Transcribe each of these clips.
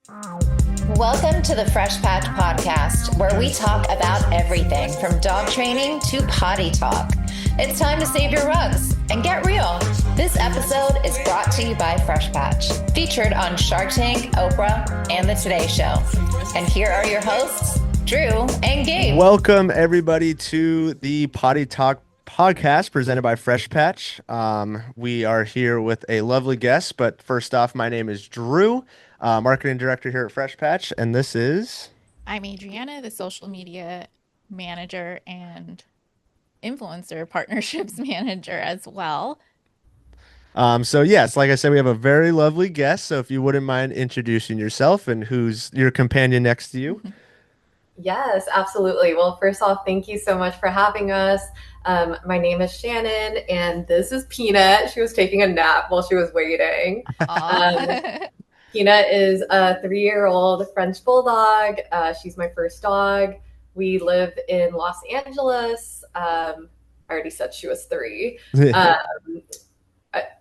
Welcome to the Fresh Patch Podcast, where we talk about everything from dog training to potty talk. It's time to save your rugs and get real. This episode is brought to you by Fresh Patch, featured on Shark Tank, Oprah, and The Today Show. And here are your hosts, Drew and Gabe. Welcome, everybody, to the Potty Talk podcast presented by Fresh Patch. We are here with a lovely guest, but first off, my name is Drew, marketing director here at Fresh Patch, and this is... I'm Adriana, the social media manager and influencer partnerships manager as well. So yes, like I said, we have a very lovely guest, so if you wouldn't mind introducing yourself and who's your companion next to you. Yes, absolutely. Well, first off, thank you so much for having us. My name is Shannon, and this is Peanut. She was taking a nap while she was waiting. Peanut is a 3-year-old French Bulldog. She's my first dog. We live in Los Angeles. I already said she was 3. I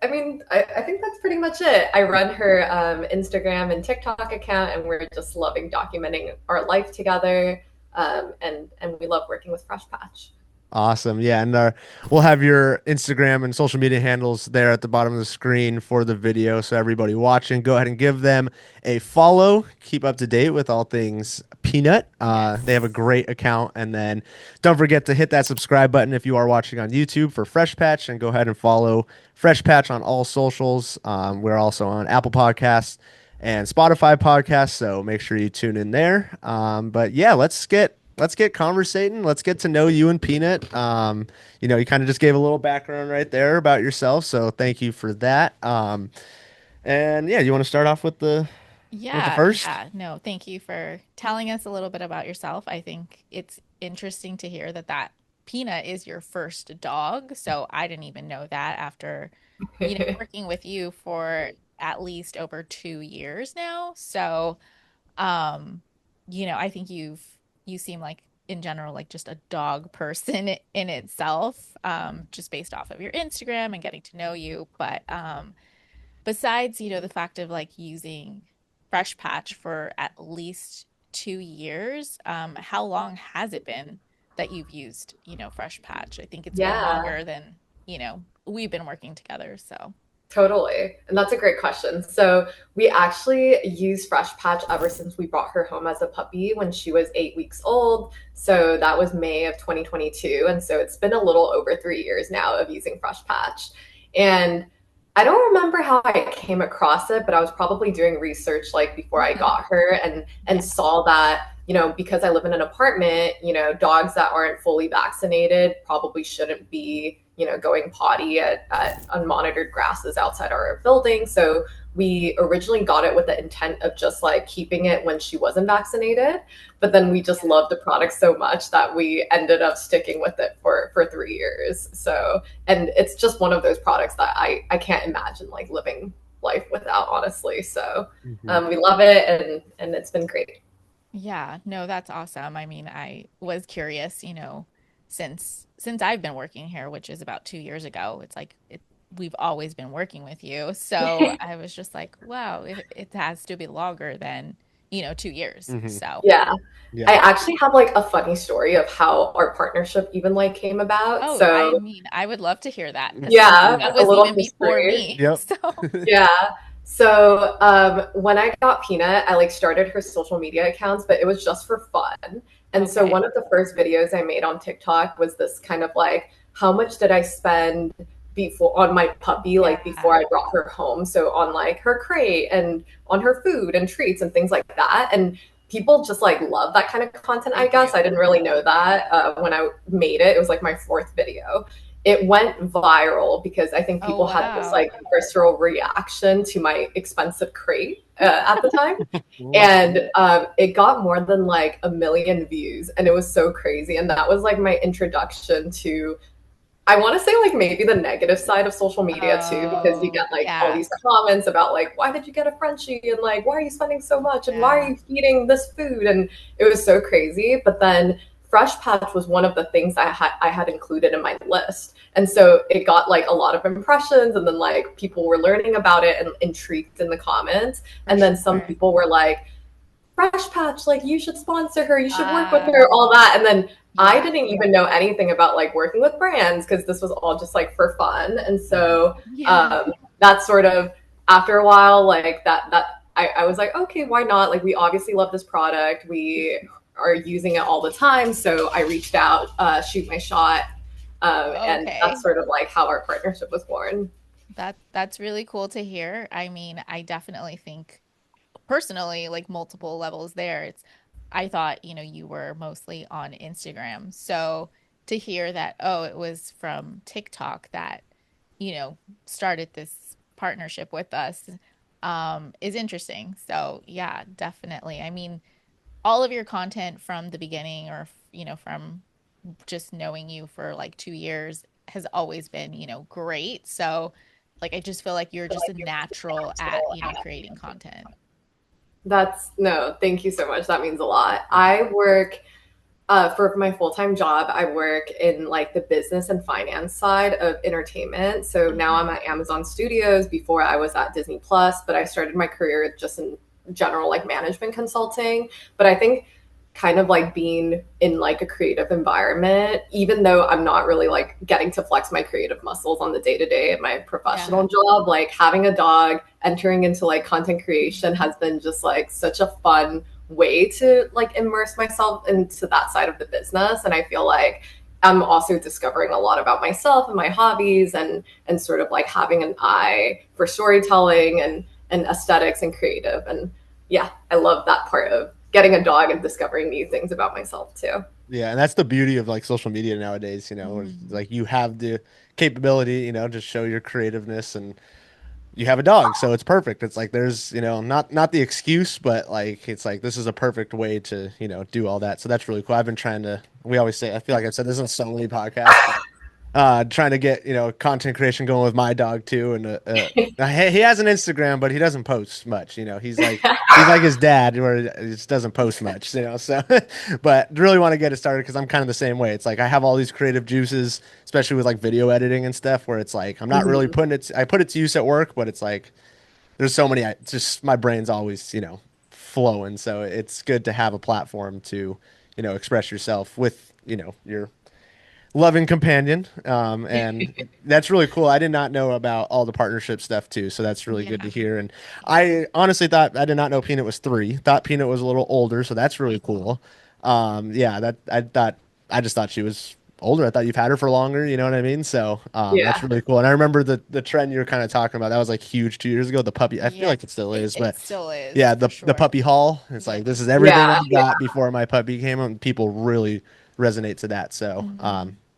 think that's pretty much it. I run her Instagram and TikTok account, and we're just loving documenting our life together. And we love working with Fresh Patch. Awesome. Yeah. And we'll have your Instagram and social media handles there at the bottom of the screen for the video. So everybody watching, go ahead and give them a follow. Keep up to date with all things Peanut. They have a great account. And then don't forget to hit that subscribe button if you are watching on YouTube for Fresh Patch, and go ahead and follow Fresh Patch on all socials. We're also on Apple Podcasts and Spotify podcasts, so make sure you tune in there. But yeah, let's get conversating. Let's get to know you and Peanut. You kind of just gave a little background right there about yourself, so thank you for that. And yeah, you want to start off with the first? Yeah. No, thank you for telling us a little bit about yourself. I think it's interesting to hear that Peanut is your first dog. So I didn't even know that after, working with you for at least over 2 years now. So, I think you seem like, in general, like just a dog person in itself, just based off of your Instagram and getting to know you. But besides, the fact of like using Fresh Patch for at least 2 years, how long has it been that you've used, Fresh Patch? I think it's been longer than, we've been working together. So. Totally. And that's a great question. So we actually used Fresh Patch ever since we brought her home as a puppy when she was 8 weeks old. So that was May of 2022. And so it's been a little over 3 years now of using Fresh Patch. And I don't remember how I came across it, but I was probably doing research like before I got her and saw that, because I live in an apartment, dogs that aren't fully vaccinated probably shouldn't be going potty at unmonitored grasses outside our building. So we originally got it with the intent of just like keeping it when she wasn't vaccinated. But then we just loved the product so much that we ended up sticking with it for 3 years. So, and it's just one of those products that I can't imagine like living life without, honestly. So we love it, and it's been great. Yeah, no, that's awesome. I mean, I was curious, since I've been working here, which is about 2 years ago, it's like we've always been working with you. So I was just like, wow, it has to be longer than 2 years. So yeah. I actually have like a funny story of how our partnership even like came about. Oh, so I mean, I would love to hear that. Yeah, That a little was even before history. me. Yep. So Yeah. So when I got Peanut, I like started her social media accounts, but it was just for fun. And so Okay. one of the first videos I made on TikTok was this kind of like, how much did I spend before on my puppy, like before I brought her home? So on like her crate and on her food and treats and things like that. And people just like love that kind of content, I guess. I didn't really know that when I made it. It was like my 4th video. It went viral because I think people had this like visceral reaction to my expensive crate at the time. And it got more than like 1 million views, and it was so crazy. And that was like my introduction to, I want to say like maybe the negative side of social media too, because you get like all these comments about like, why did you get a Frenchie? And like, why are you spending so much? And why are you eating this food? And it was so crazy. But then Fresh Patch was one of the things I had included in my list. And so it got like a lot of impressions, and then like people were learning about it and intrigued in the comments. And then some people were like, Fresh Patch, like you should sponsor her, you should work with her, all that. And then I didn't even know anything about like working with brands because this was all just like for fun. And so that's sort of after a while, like I was like, okay, why not? Like we obviously love this product. We are using it all the time. So I reached out, shoot my shot. And that's sort of like how our partnership was born. That's really cool to hear. I mean, I definitely think personally, like multiple levels there. I thought, you were mostly on Instagram. So to hear that, oh, it was from TikTok that, started this partnership with us, is interesting. So yeah, definitely. I mean, all of your content from the beginning or, from just knowing you for like 2 years has always been, great. So like, I just feel like you're just a natural at, creating content. No, thank you so much. That means a lot. I work for my full-time job. I work in like the business and finance side of entertainment. So now I'm at Amazon Studios. Before I was at Disney Plus, but I started my career just in general like management consulting. But I think kind of like being in like a creative environment, even though I'm not really like getting to flex my creative muscles on the day to day at my professional job, like having a dog, entering into like content creation has been just like such a fun way to like immerse myself into that side of the business. And I feel like I'm also discovering a lot about myself and my hobbies and sort of like having an eye for storytelling and aesthetics and creative. And yeah, I love that part of getting a dog and discovering new things about myself too. Yeah, and that's the beauty of like social media nowadays, like you have the capability, to show your creativeness, and you have a dog, so it's perfect. It's like there's, not the excuse, but like it's like this is a perfect way to, do all that. So that's really cool. I've been trying to, we always say, I feel like I've said this on so many podcasts, trying to get, content creation going with my dog too. And he has an Instagram, but he doesn't post much. He's like his dad, where he just doesn't post much. So, but really want to get it started because I'm kind of the same way. It's like I have all these creative juices, especially with like video editing and stuff, where it's like I'm not really putting it. I put it to use at work, but it's like there's so many. It's just my brain's always, flowing. So it's good to have a platform to, express yourself with, your loving companion. And that's really cool. I did not know about all the partnership stuff too, so that's really good to hear. And I honestly thought, I did not know Peanut was 3. Thought Peanut was a little older, so that's really cool. Yeah, that I just thought she was older. I thought you've had her for longer, you know what I mean? So that's Yeah. really cool. And I remember the trend you were kind of talking about. That was like huge 2 years ago. The puppy, I feel like it still is, It but still is yeah, for the sure. puppy haul. It's like this is everything Yeah. I got before my puppy came, and people really resonate to that. So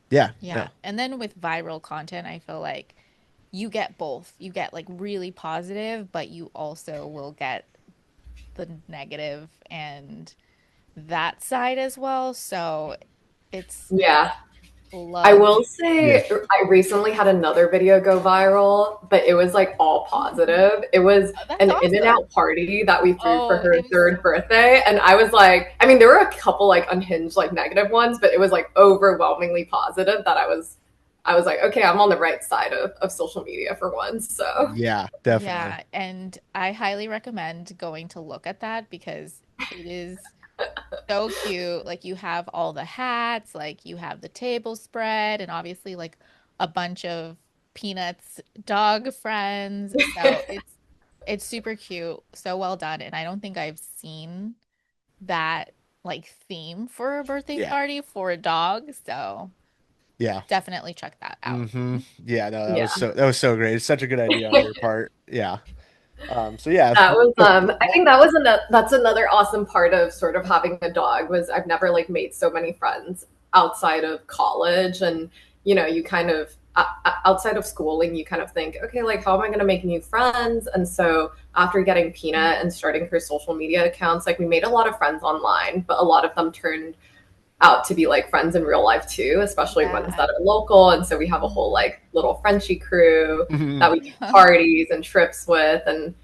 yeah, Yeah. no, And then with viral content, I feel like you get both. You get like really positive, but you also will get the negative and that side as well. So it's Yeah. I love. will yeah, say I recently had another video go viral, but it was like all positive. It was Oh, that's an in and awesome. out party that we threw for Oh, her it was third birthday. And I was like, I mean, there were a couple like unhinged, like negative ones, but it was like overwhelmingly positive that I was like, okay, I'm on the right side of social media for once. So yeah, definitely. yeah, and I highly recommend going to look at that because it is so cute. Like you have all the hats, like you have the table spread, and obviously like a bunch of Peanuts dog friends. So it's super cute, so well done. And I don't think I've seen that like theme for a birthday Yeah, party for a dog. So yeah. definitely check that out. Yeah, no, that yeah. was so great. It's such a good idea on your part. Yeah. So yeah, That was I think that was that's another awesome part of sort of having a dog was I've never like made so many friends outside of college. And you kind of outside of schooling you kind of think, okay, like how am I going to make new friends? And so after getting Peanut and starting her social media accounts, like we made a lot of friends online, but a lot of them turned out to be like friends in real life too, especially ones Yeah. that are local. And so we have a whole like little Frenchie crew that Mhm. we do parties and trips with, and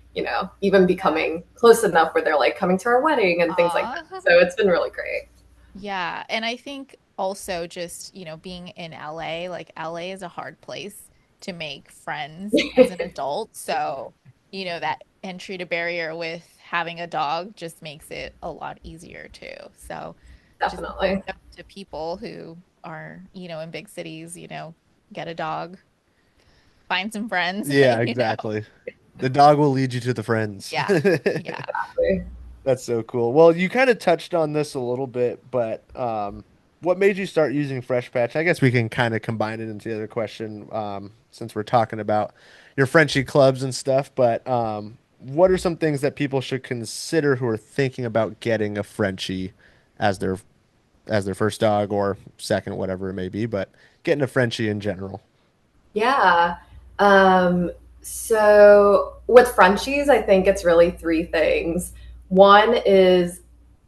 even becoming close enough where they're like coming to our wedding and things like Aw. that. So it's been really great. Yeah, and I think also just, being in LA, like LA is a hard place to make friends as an adult. So, that entry to barrier with having a dog just makes it a lot easier too. So just Definitely. up to people who are, in big cities, get a dog, find some friends, Yeah, exactly. The dog will lead you to the friends. Yeah. Yeah. Exactly. That's so cool. Well, you kind of touched on this a little bit, but what made you start using Fresh Patch? I guess we can kind of combine it into the other question since we're talking about your Frenchie clubs and stuff. But what are some things that people should consider who are thinking about getting a Frenchie as their first dog or second, whatever it may be, but getting a Frenchie in general? Yeah. Um, so with Frenchies, I think it's really three things. One is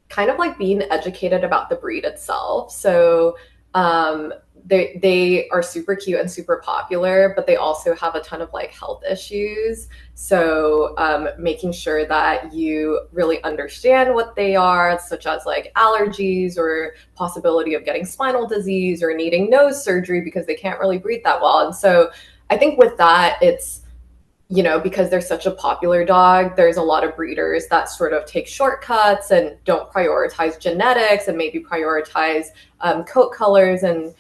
kind of like being educated about the breed itself. So um, they are super cute and super popular, but they also have a ton of like health issues. So making sure that you really understand what they are, such as like allergies or possibility of getting spinal disease or needing nose surgery because they can't really breathe that well. And so I think with that, it's because they're such a popular dog, there's a lot of breeders that sort of take shortcuts and don't prioritize genetics and maybe prioritize coat colors and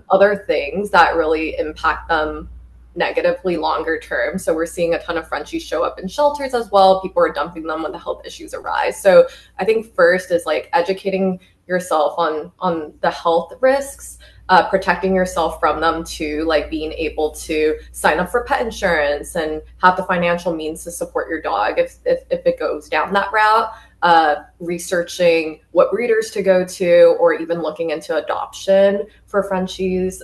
other things that really impact them negatively longer term. So we're seeing a ton of Frenchies show up in shelters as well. People are dumping them when the health issues arise. So I think first is like educating yourself on the health risks, protecting yourself from them too, like being able to sign up for pet insurance and have the financial means to support your dog if it goes down that route. Researching what breeders to go to, or even looking into adoption for Frenchies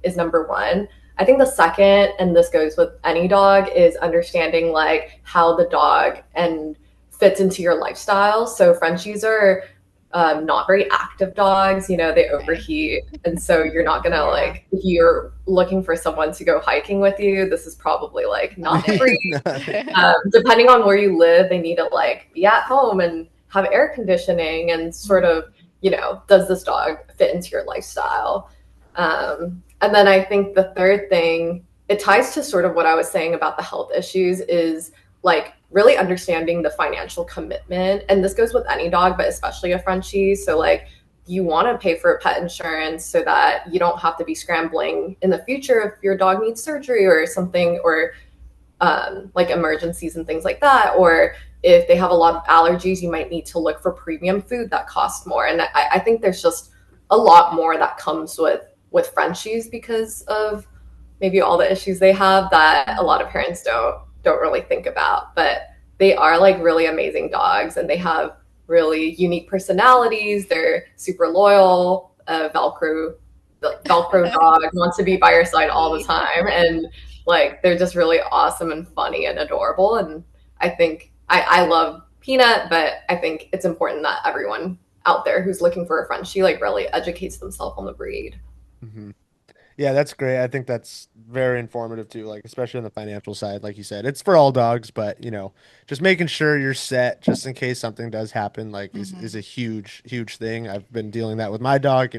is number one. I think the second, and this goes with any dog, is understanding like how the dog and fits into your lifestyle. So Frenchies are not very active dogs, they overheat. And so you're not gonna like, if you're looking for someone to go hiking with you, this is probably like not the breed. Depending on where you live, they need to like be at home and have air conditioning and sort of, does this dog fit into your lifestyle? And then I think the third thing, it ties to sort of what I was saying about the health issues, is like really understanding the financial commitment. And this goes with any dog, but especially a Frenchie. So like you want to pay for pet insurance so that you don't have to be scrambling in the future if your dog needs surgery or something, or like emergencies and things like that. Or if they have a lot of allergies, you might need to look for premium food that costs more. And I think there's just a lot more that comes with Frenchies because of maybe all the issues they have that a lot of parents don't really think about. But they are like really amazing dogs, and they have really unique personalities. They're super loyal. Velcro dog wants to be by your side all the time, and like they're just really awesome and funny and adorable. And I think I love Peanut, but I think it's important that everyone out there who's looking for a Frenchie like really educates themselves on the breed. Mm-hmm. Yeah, that's great. I think that's very informative too, like especially on the financial side. Like you said, it's for all dogs, but just making sure you're set just in case something does happen, like is a huge, huge thing. I've been dealing that with my dog.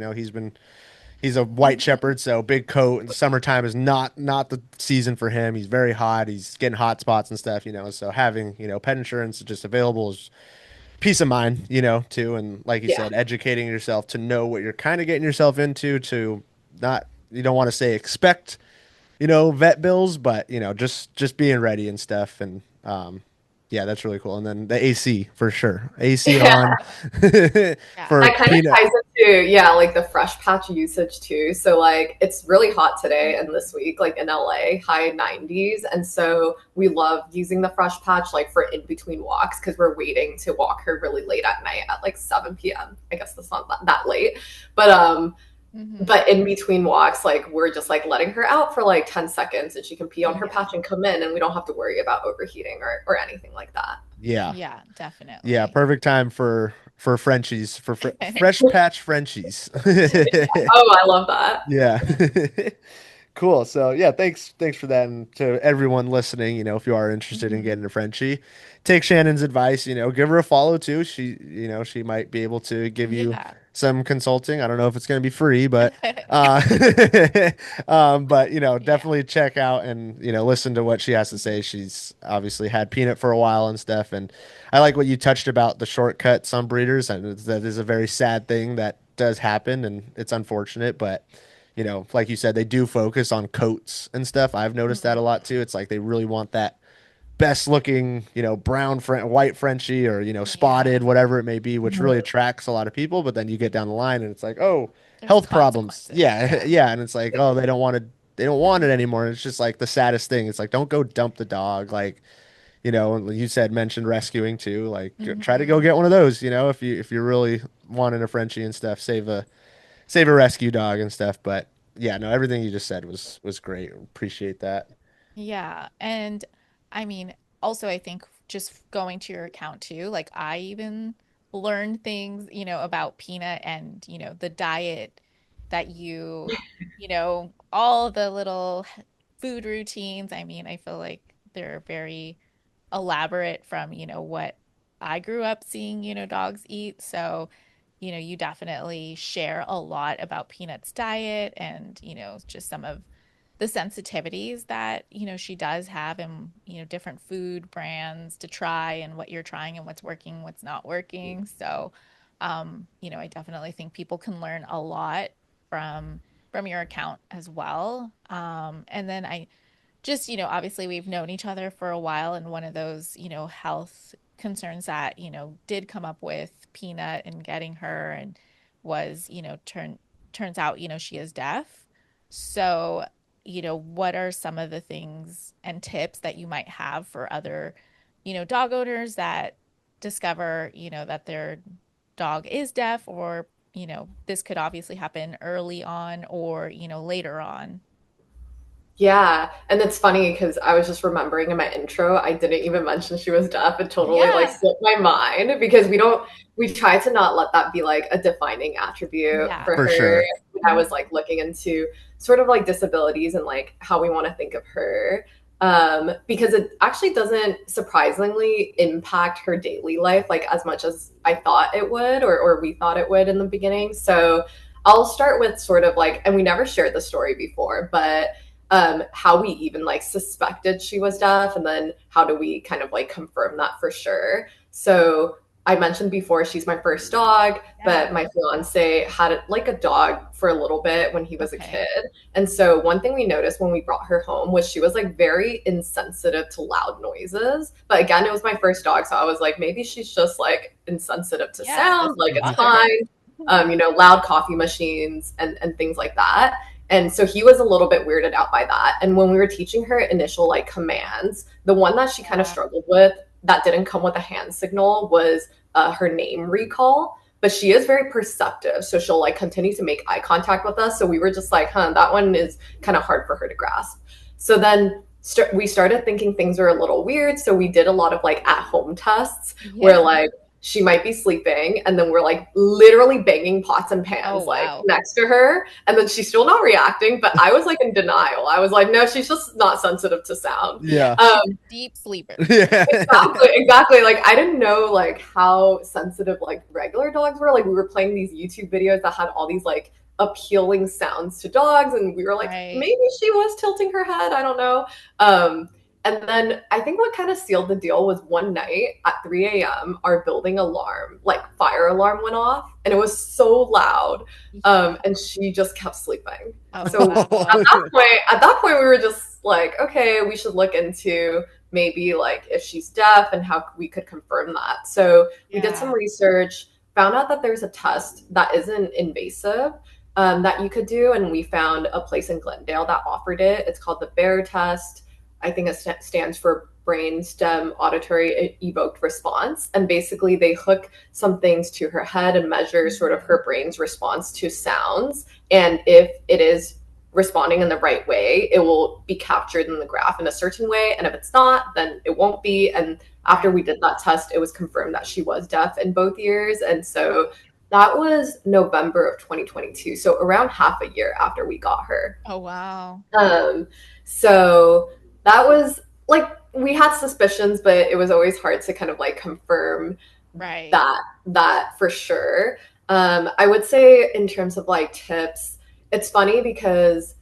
He's a white shepherd, so big coat, and summertime is not the season for him. He's very hot. He's getting hot spots and stuff, so having, pet insurance just available is peace of mind, too. And like you Yeah. said, educating yourself to know what you're kind of getting yourself into, to not, you don't want to say expect, vet bills, but just being ready and stuff. And yeah, that's really cool. And then the AC for sure. AC on for That kind of Peanut. ties into, like the fresh patch usage too. So like it's really hot today and this week, like in LA, high 90s. And so we love using the fresh patch like for in between walks, because we're waiting to walk her really late at night at like 7 p.m. I guess that's not that late. But in between walks, like we're just like letting her out for like 10 seconds and she can pee on her patch and come in, and we don't have to worry about overheating or anything like that. Yeah. Yeah, definitely. Yeah, perfect time for Frenchies, for fresh patch Frenchies. Oh, I love that. Yeah. Cool. So yeah, thanks for that. And to everyone listening, if you are interested in getting a Frenchie, take Shannon's advice, give her a follow too. She might be able to give you some consulting. I don't know if it's going to be free, but but definitely check out and listen to what she has to say. She's obviously had Peanut for a while and stuff, and I like what you touched about the shortcut some breeders, and that is a very sad thing that does happen, and it's unfortunate, but like you said, they do focus on coats and stuff. I've noticed that a lot too. It's like they really want that best looking, brown white Frenchie or, spotted, whatever it may be, which really attracts a lot of people. But then you get down the line and it's like, oh, There's health problems. consequences. Yeah. Yeah. And it's like, oh, they don't want it anymore. It's just like the saddest thing. It's like, don't go dump the dog. Like, you mentioned rescuing too. Like try to go get one of those, if you're really wanting a Frenchie and stuff, save a rescue dog and stuff. But yeah, no, everything you just said was great. Appreciate that. Yeah. And I mean, also, I think just going to your account too, like I even learned things, about Peanut and, the diet that all the little food routines. I mean, I feel like they're very elaborate from, what I grew up seeing, dogs eat. So, you definitely share a lot about Peanut's diet and, just some of the sensitivities that, she does have and, different food brands to try and what you're trying and what's working, what's not working. So, I definitely think people can learn a lot from your account as well. And then I just, obviously we've known each other for a while, and one of those, health concerns that, did come up with Peanut and getting her and was, turns out, she is deaf. So, what are some of the things and tips that you might have for other, dog owners that discover, that their dog is deaf, or, this could obviously happen early on or, later on? Yeah, and it's funny because I was just remembering in my intro, I didn't even mention she was deaf. It totally like Yeah. slipped my mind because we try to not let that be like a defining attribute Yeah. for For her. sure. When I was like looking into sort of like disabilities and like how we want to think of her. Because it actually doesn't surprisingly impact her daily life like as much as I thought it would, or we thought it would in the beginning. So I'll start with sort of like, and we never shared the story before, but how we even like suspected she was deaf, and then how do we kind of like confirm that for sure. So I mentioned before she's my first dog, but my fiance had like a dog for a little bit when he was a Okay. kid. And so one thing we noticed when we brought her home was she was like very insensitive to loud noises. But again, it was my first dog, so I was like, maybe she's just like insensitive to Yeah, sound, just like it's bother her. fine. Loud coffee machines and things like that. And so he was a little bit weirded out by that. And when we were teaching her initial like commands, the one that she kind of Yeah. struggled with that didn't come with a hand signal was her name recall. But she is very perceptive. So she'll like continue to make eye contact with us. So we were just like, that one is kind of hard for her to grasp. So then we started thinking things were a little weird. So we did a lot of like at home tests where Yeah. like she might be sleeping and then we're like literally banging pots and pans Oh, like wow. next to her, and then she's still not reacting, but I was like in denial. I was like, no, she's just not sensitive to sound. Yeah. Yeah. She's a deep sleeper. Yeah. Exactly. Like I didn't know like how sensitive like regular dogs were. Like we were playing these YouTube videos that had all these like appealing sounds to dogs, and we were like, Right. maybe she was tilting her head, I don't know. And then I think what kind of sealed the deal was one night at 3 a.m., our building alarm, like fire alarm, went off, and it was so loud. And she just kept sleeping. Oh, So wow. at that point, we were just like, okay, we should look into maybe like if she's deaf and how we could confirm that. So we did some Yeah. research, found out that there's a test that isn't invasive, that you could do, and we found a place in Glendale that offered it. It's called the Bear test. I think it stands for brainstem auditory evoked response. And basically they hook some things to her head and measure sort of her brain's response to sounds. And if it is responding in the right way, it will be captured in the graph in a certain way. And if it's not, then it won't be. And after we did that test, it was confirmed that she was deaf in both ears. And so that was November of 2022. So around half a year after we got her. Oh, wow. So that was like we had suspicions, but it was always hard to kind of like confirm Right. that for sure. I would say in terms of like tips, it's funny because,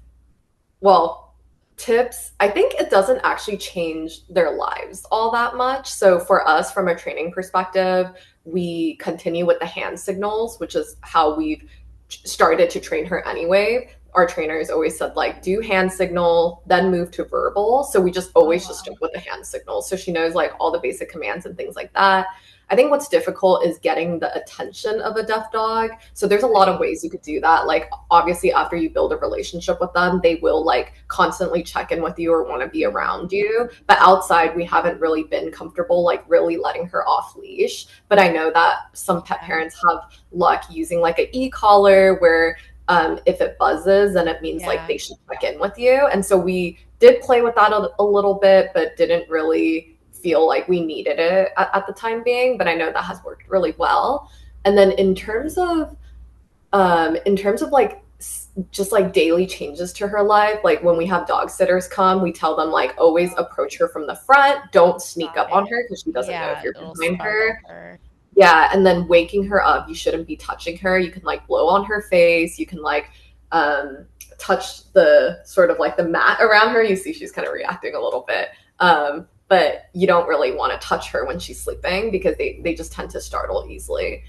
well, tips, I think it doesn't actually change their lives all that much. So for us, from a training perspective, we continue with the hand signals, which is how we've started to train her anyway. Our trainers always said like do hand signal, then move to verbal. So we just Oh, always just wow. stick with the hand signal. So she knows like all the basic commands and things like that. I think what's difficult is getting the attention of a deaf dog. So there's a lot of Right. ways you could do that. Like obviously after you build a relationship with them, they will like constantly check in with you or want to be Mhm. around you. But outside, we haven't really been comfortable like really letting her off leash. But I know that some pet Yeah. parents have luck using like an e-collar where if it buzzes, then it means like Yeah. they should check in with you. And so we did play with that a little bit, but didn't really feel like we needed it at the time being. But I know that has worked really well. And then in terms of like just like daily changes to her life, like when we have dog sitters come, we tell them like always Oh, approach her from the front, don't sneak got up on it. her because she doesn't know if Yeah, you're it'll behind startle her. her. Yeah, and then waking her up, you shouldn't be touching her. You can like blow on her face. You can like um, touch the sort of like the mat around her. You see she's kind of reacting a little bit. But you don't really want to touch her when she's sleeping because they just tend to startle easily.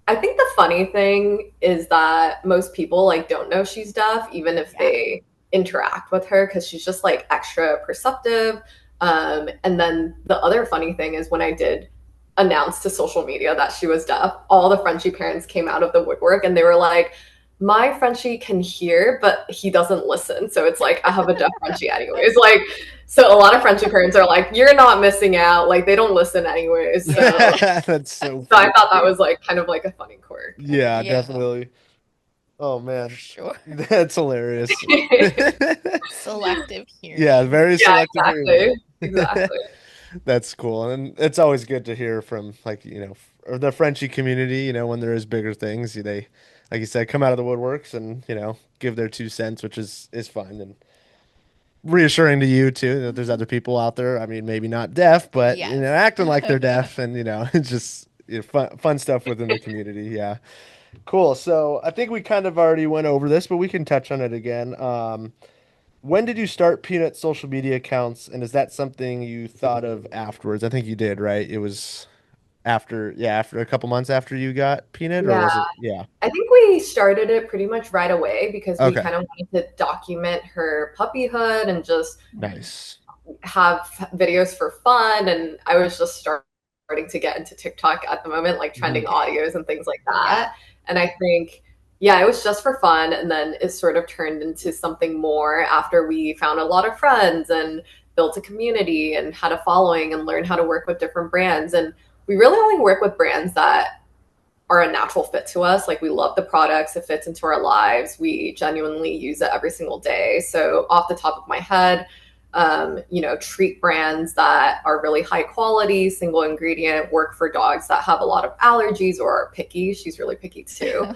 I think the funny thing is that most people like don't know she's deaf, even if Yeah. they interact with her, because she's just like extra perceptive. And then the other funny thing is when I did announce to social media that she was deaf, all the Frenchie parents came out of the woodwork and they were like, my Frenchie can hear, but he doesn't listen. So it's like I have a deaf Frenchie anyways. Like, so a lot of Frenchie parents are like, you're not missing out. Like they don't listen anyways. That's so So I funny. thought that was like kind of like a funny quirk. Yeah, Yeah, definitely. Oh for man, sure. that's hilarious. Selective Yeah, hearing. very Yeah, selective hearing. exactly. Exactly. That's cool, and it's always good to hear from like or the Frenchie community. When there is bigger things, they, like you said, come out of the woodworks and give their 2 cents, which is fun and reassuring to you too that there's other people out there. I mean, maybe not deaf, but Yes. acting like they're deaf, and it's just fun stuff within the community. Yeah, cool. So I think we kind of already went over this, but we can touch on it again. When did you start Peanut's social media accounts, and is that something you thought of afterwards? I think you did, right? It was after a couple months after you got Peanut, or Yeah. was it? Yeah. I think we started it pretty much right away because we Okay. kind of wanted to document her puppyhood and just Mhm. Nice. have videos for fun. And I was just starting to get into TikTok at the moment, like trending Mhm. audios and things like Yeah. that. And I think, yeah, it was just for fun. And then it sort of turned into something more after we found a lot of friends and built a community and had a following and learned how to work with different brands. And we really only work with brands that are a natural fit to us. Like we love the products, it fits into our lives. We genuinely use it every single day. So off the top of my head, treat brands that are really high quality, single ingredient, work for dogs that have a lot of allergies or are picky. She's really picky too.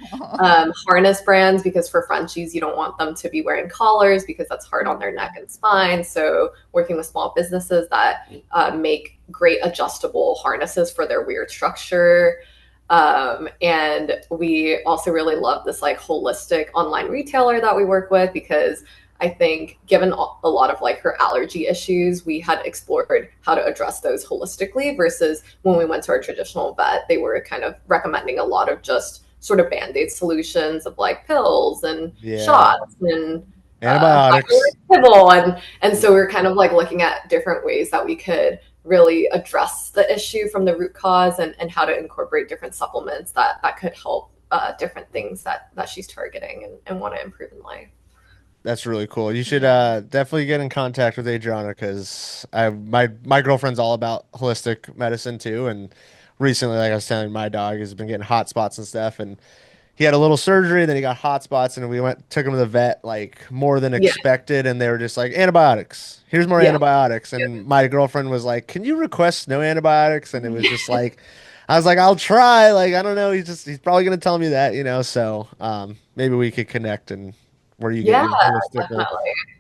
Harness brands, because for Frenchies, you don't want them to be wearing collars because that's hard on their neck and spine. So working with small businesses that make great adjustable harnesses for their weird structure. And we also really love this like holistic online retailer that we work with because I think given a lot of like her allergy issues, we had explored how to address those holistically versus when we went to our traditional vet, they were kind of recommending a lot of just sort of band-aid solutions of like pills and Yeah. shots and Antibiotics. kibble and so we're kind of like looking at different ways that we could really address the issue from the root cause and how to incorporate different supplements that could help different things that she's targeting and want to improve in life. That's really cool. You should Yeah. definitely get in contact with Adriana because my girlfriend's all about holistic medicine too. And recently, like I was telling, my dog has been getting hot spots and stuff, and he had a little surgery, then he got hot spots, and we took him to the vet like more than Yeah, expected, and they were just like antibiotics. Here's more yeah, antibiotics, and my girlfriend was like, "Can you request no antibiotics?" And it was just like, I was like, "I'll try." Like I don't know, he's probably gonna tell me that. So maybe we could connect and where you get yeah, your holistic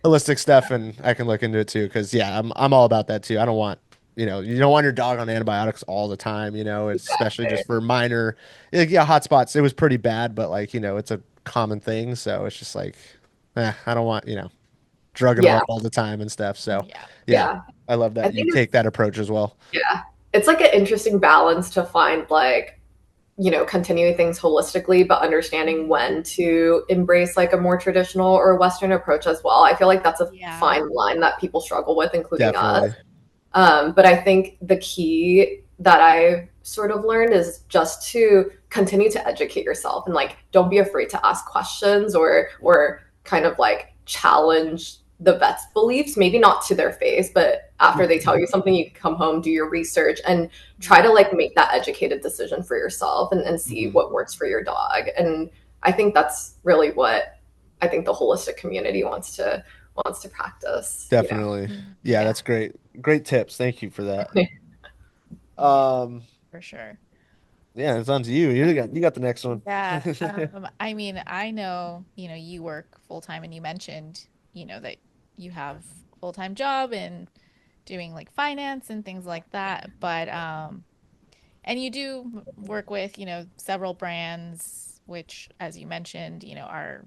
definitely. stuff, and I can look into it too, because yeah, I'm all about that too. I don't want you know, you don't want your dog on antibiotics all the time, you know, especially just for minor, like, yeah, hot spots. It was pretty bad, but like, you know, it's a common thing. So it's just like, I don't want, you know, drugging them Yeah. up all the time and stuff. So Yeah. yeah, Yeah. I love I that you think take that approach as well. yeah. It's like an interesting balance to find like, continuing things holistically, but understanding when to embrace like a more traditional or Western approach as well. I feel like that's a Yeah. fine line that people struggle with, including us. Definitely. But I think the key that I sort of learned is just to continue to educate yourself and like don't be afraid to ask questions or kind of like challenge the vet's beliefs, maybe not to their face, but after they tell you something, you can come home, do your research, and try to like make that educated decision for yourself and see Mhm. what works for your dog. And I think that's really what I think the holistic community wants to practice, Definitely. Yeah, Yeah, that's great. Great tips. Thank you for that. Um, for sure. yeah, it's on to you. You got the next one. Yeah. I mean, I know, you work full time and you mentioned, that you have a full-time job and doing like finance and things like that. But and you do work with, several brands, which, as you mentioned, are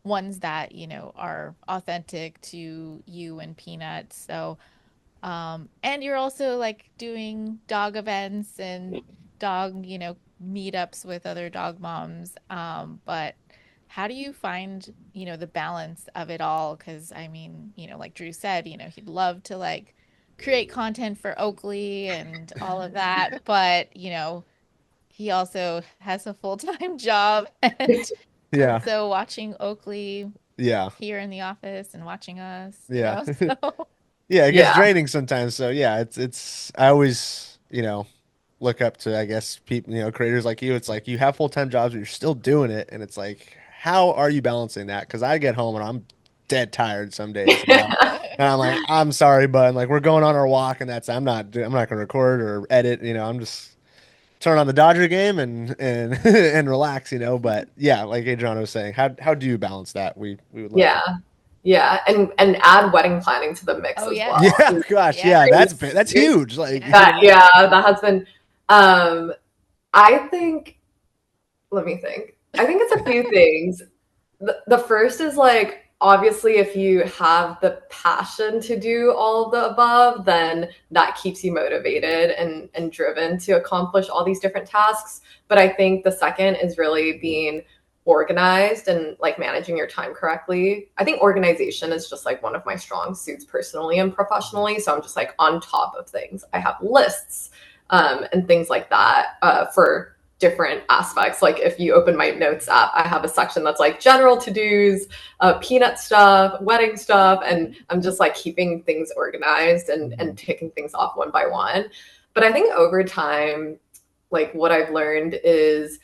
ones that, are authentic to you and Peanuts. So, and you're also like doing dog events and dog, meetups with other dog moms. But how do you find, the balance of it all? Because I mean, like Drew said, he'd love to like create content for Oakley and all of that, but he also has a full-time job and Yeah. also watching Oakley Yeah. here in the office and watching us, Yeah. so Yeah, it gets Yeah. draining sometimes. So yeah, it's I always, you know, look up to, I guess, people, you know, creators like you. It's like you have full-time jobs, but you're still doing it, and it's like, how are you balancing that? Because I get home and I'm dead tired some days, you know. And I'm like, I'm sorry, but like we're going on our walk, and I'm not gonna record or edit, you know. I'm just turn on the Dodger game and and relax, you know. But yeah, like Adriana was saying, how do you balance that? We would love to. Yeah. Yeah. And add wedding planning to the mix oh as yeah. well. Yeah, gosh, Yeah. yeah, that's huge. Like, Yeah. That yeah, that has been um I think let me think. I think it's a few things. The first is like obviously if you have the passion to do all of the above, then that keeps you motivated and driven to accomplish all these different tasks. But I think the second is really being organized and like managing your time correctly. I think organization is just like one of my strong suits personally and professionally. So I'm just like on top of things. I have lists and things like that for different aspects. Like if you open my notes app, I have a section that's like general to-dos, peanut stuff, wedding stuff, and I'm just like keeping things organized and ticking things off one by one. But I think over time, like what I've learned is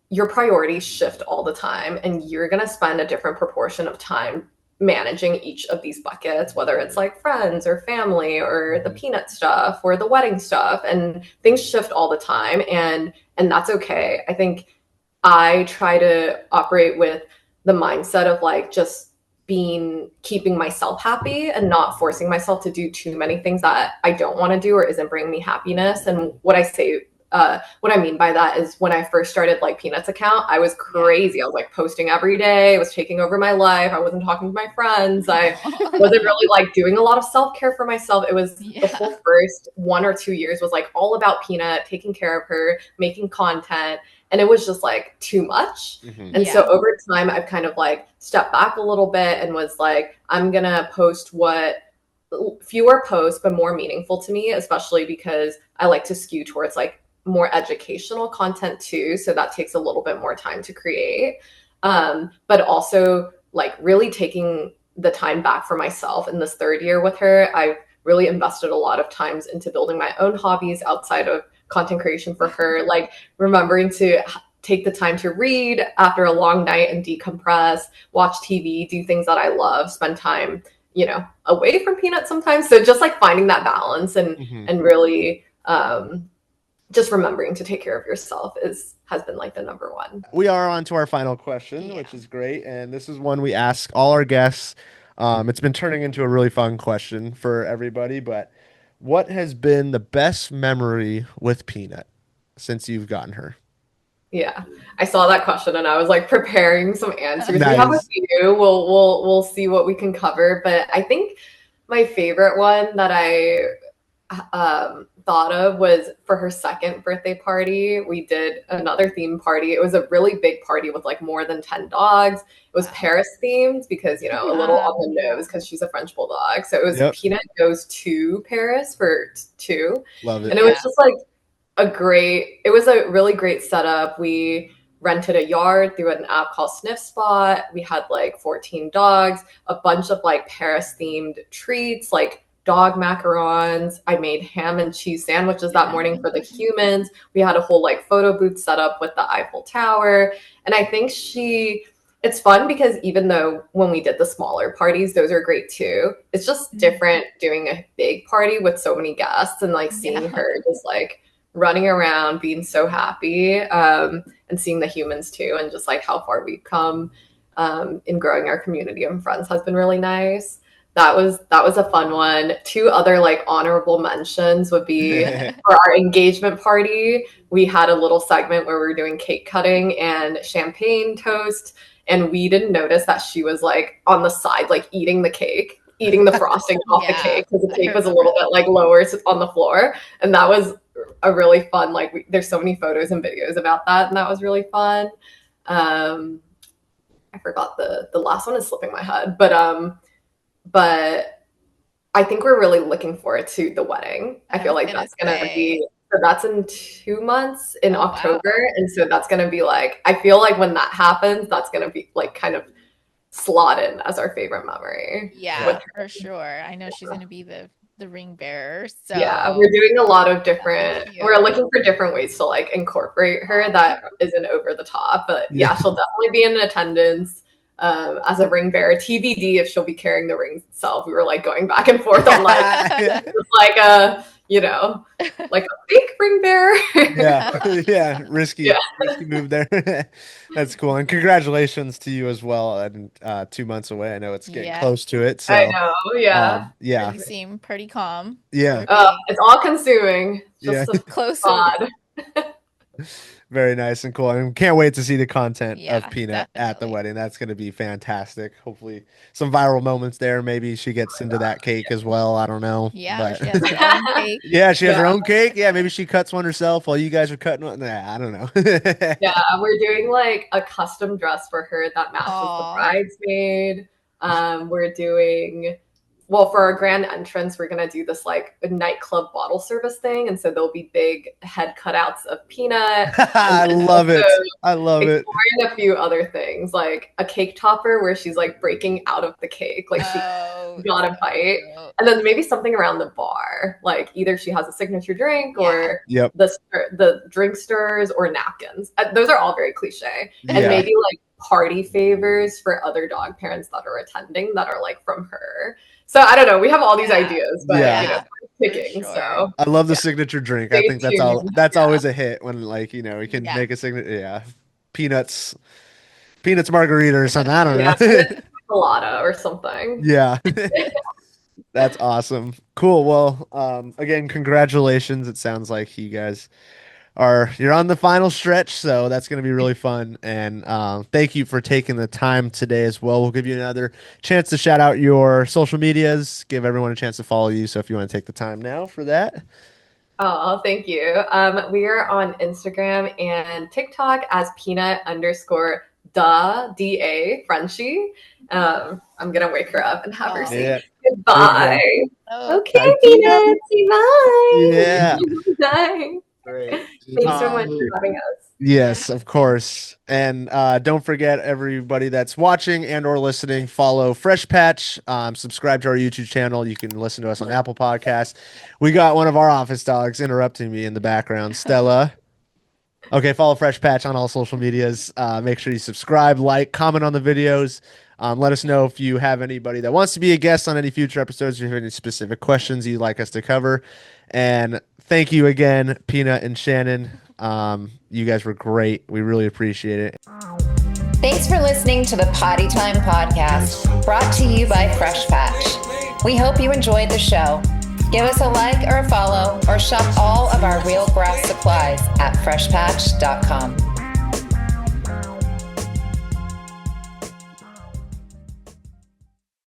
your priorities shift all the time and you're going to spend a different proportion of time managing each of these buckets, whether it's like friends or family or the peanut stuff or the wedding stuff, and things shift all the time, and that's okay. I think I try to operate with the mindset of like just keeping myself happy and not forcing myself to do too many things that I don't want to do or isn't bringing me happiness. And what I mean by that is when I first started like Peanuts account, I was crazy. I was like posting every day. I was taking over my life. I wasn't talking to my friends. I wasn't really like doing a lot of self-care for myself. It was the whole first 1 or 2 years was like all about Peanut, taking care of her, making content. And it was just like too much. Mhm. And so over time, I've kind of like stepped back a little bit and was like, I'm going to post fewer posts, but more meaningful to me, especially because I like to skew towards like more educational content too. So that takes a little bit more time to create. But also like really taking the time back for myself in this third year with her. I've really invested a lot of times into building my own hobbies outside of content creation for her, like remembering to take the time to read after a long night and decompress, watch TV, do things that I love, spend time, away from Peanuts sometimes. So just like finding that balance and really just remembering to take care of yourself has been like the number one. We are on to our final question, which is great, and this is one we ask all our guests. It's been turning into a really fun question for everybody, but What has been the best memory with Peanut since you've gotten her? Yeah, I saw that question and I was like preparing some answers. We have a Nice. few. We'll see what we can cover, but I think my favorite one that I thought of was for her second birthday party. We did another theme party. It was a really big party with like more than 10 dogs. It was Paris themed because, you know, a little on the nose because she's a French Bulldog. So it was Yep. Peanut goes to Paris for two. Love it. And it was just like it was a really great setup. We rented a yard through an app called Sniff Spot. We had like 14 dogs, a bunch of like Paris themed treats, like dog macarons. I made ham and cheese sandwiches that morning for the humans. We had a whole like photo booth set up with the Eiffel Tower. And I think it's fun because even though when we did the smaller parties, those are great too. It's just different doing a big party with so many guests and like seeing her just like running around, being so happy, and seeing the humans too, and just like how far we've come in growing our community and friends has been really nice. That was a fun one. Two other like honorable mentions would be for our engagement party. We had a little segment where we were doing cake cutting and champagne toast, and we didn't notice that she was like on the side, like eating the frosting off the cake because the cake was a little bit like lower on the floor, and that was a really fun, like there's so many photos and videos about that, and that was really fun. I forgot the last one is slipping my head, but I think we're really looking forward to the wedding. I feel like that's in 2 months in October. Wow. And so that's gonna be like, I feel like when that happens, that's gonna be like kind of slot in as our favorite memory. Yeah, for sure. I know she's gonna be the ring bearer. So yeah, we're doing a lot of we're looking for different ways to like incorporate her that isn't over the top, but yeah, she'll definitely be in attendance as a ring bearer. TBD if she'll be carrying the ring itself. We were like going back and forth on like just like a like a fake ring bearer. Risky move there. That's cool, and congratulations to you as well. And 2 months away, I know it's getting close to it. So I know, you seem pretty calm. It's all consuming. Just close. Very nice and cool. And can't wait to see the content of Peanut at the wedding. That's going to be fantastic. Hopefully some viral moments there. Maybe she gets into that cake as well. I don't know. Yeah, she has her own cake. Yeah, she has her own cake. Yeah, maybe she cuts one herself while you guys are cutting one. Nah, I don't know. Yeah, we're doing like a custom dress for her that matches the bridesmaid. We're doing... Well, for our grand entrance, we're going to do this like a nightclub bottle service thing. And so there'll be big head cutouts of Peanut. I love it. I love it. And a few other things like a cake topper where she's like breaking out of the cake. Like she got a bite. And then maybe something around the bar. Like either she has a signature drink or the drink stirrers or napkins. Those are all very cliche. And maybe like party favors for other dog parents that are attending that are like from her. So I don't know. We have all these ideas, but picking. Sure. So I love the signature drink. I think that's always a hit when like we can make a signature. Yeah, peanuts margarita or something. I don't know. Colada or something. Yeah. That's awesome. Cool. Well, again, congratulations. It sounds like you guys you're on the final stretch, so that's going to be really fun. And thank you for taking the time today as well. We'll give you another chance to shout out your social medias, give everyone a chance to follow you. So if you want to take the time now for that. Oh, thank you. We are on Instagram and TikTok as peanut_da Frenchie. I'm gonna wake her up and have her say goodbye. Okay, Peanut, say bye. Yeah. Bye. Great. Thanks so much for having us. Yes, of course. And don't forget, everybody that's watching and or listening, follow Fresh Patch, subscribe to our YouTube channel. You can listen to us on Apple Podcasts. We got one of our office dogs interrupting me in the background, Stella. Okay, follow Fresh Patch on all social medias. Make sure you subscribe, like, comment on the videos. Let us know if you have anybody that wants to be a guest on any future episodes, or if you have any specific questions you'd like us to cover. And thank you again, Peanut and Shannon. You guys were great. We really appreciate it. Thanks for listening to the Potty Time Podcast, brought to you by Fresh Patch. We hope you enjoyed the show. Give us a like or a follow, or shop all of our real grass supplies at freshpatch.com.